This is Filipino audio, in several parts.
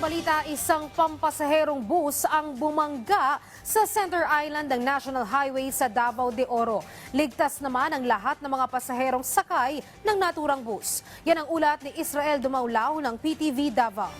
balita, isang pampasaherong bus ang bumangga sa Center Island ng National Highway sa Davao de Oro. Ligtas naman ang lahat ng mga pasaherong sakay ng naturang bus. Yan ang ulat ni Israel Dumaulao ng PTV Davao.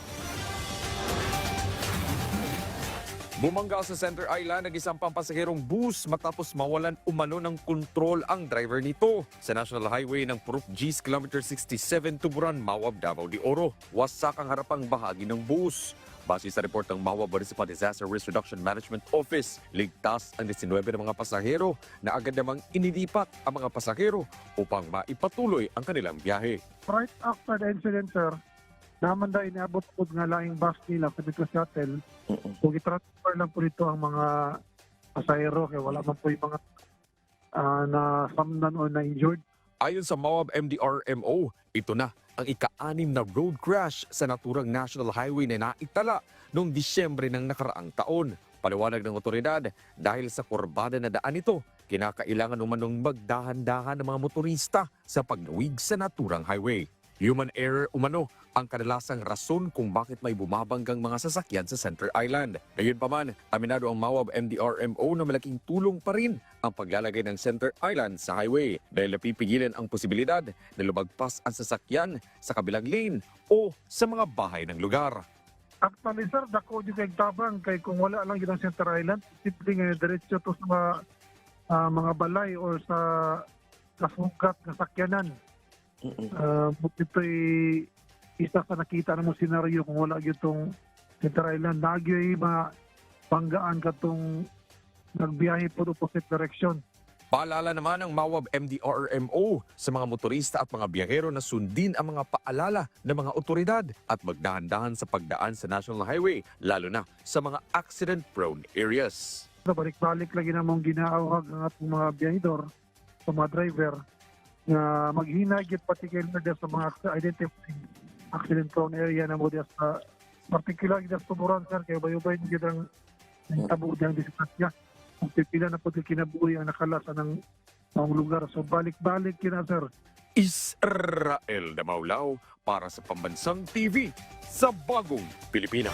Bumangga sa Center Island ang isang pampasaherong bus matapos mawalan umano ng kontrol ang driver nito sa National Highway ng Purok G's Kilometer 67 Tuburan, Mawab, Davao de Oro. Wasak ang harapang bahagi ng bus. Base sa report ng Mawab Municipal Disaster Risk Reduction Management Office, ligtas ang 19 na mga pasahero na agad namang inilipat ang mga pasahero upang maipatuloy ang kanilang biyahe. Right after the incident, sir, naman na iniabot po nga laing bus nila sa Metro Shuttle. So, i-transfer lang po dito ang mga pasahero kaya wala man po yung mga nasamnan o na-injured. Ayon sa Mawab MDRMO, ito na ang ika-6 na road crash sa naturang National Highway na naitala noong Disyembre ng nakaraang taon. Paliwanag ng otoridad, dahil sa kurbada na daan ito, kinakailangan umanong magdahan-dahan ng mga motorista sa pagnawig sa naturang highway. Human error umano ang kadalasang rason kung bakit may bumabanggang mga sasakyan sa Center Island. Gayunpaman, aminado ang Mawab MDRMO na malaking tulong pa rin ang paglalagay ng Center Island sa highway dahil napipigilan ang posibilidad na lumagpas ang sasakyan sa kabilang lane o sa mga bahay ng lugar. Actually, sir, dako yung kay tabang kay kung wala lang yun ang Center Island, simple nga diretso to sa mga balay o sa kasugat na sakyanan. Ito'y isa sa nakita namang senaryo kung wala itong Center Island. Nagyo'y mabanggaan ka itong nagbiyahe po opposite direction. Paalala naman ng Mawab MDRMO sa mga motorista at mga biyahero na sundin ang mga paalala ng mga otoridad at magdahan-dahan sa pagdaan sa National Highway, lalo na sa mga accident-prone areas. Balik-balik lagi namang ginaawag ng ating mga biyahidor, sa mga driver, na maghinagit particular sa mga identifying accident-prone area na mo sa particular sa Tuburan, sir, kaya bayubay nyo ang tabo diyang diskasya. Kung pipila na po kinabuhi ang nakalasa ng lugar. So balik-balik kina, sir. Israel Dumaulao para sa Pambansang TV sa Bagong Pilipinas.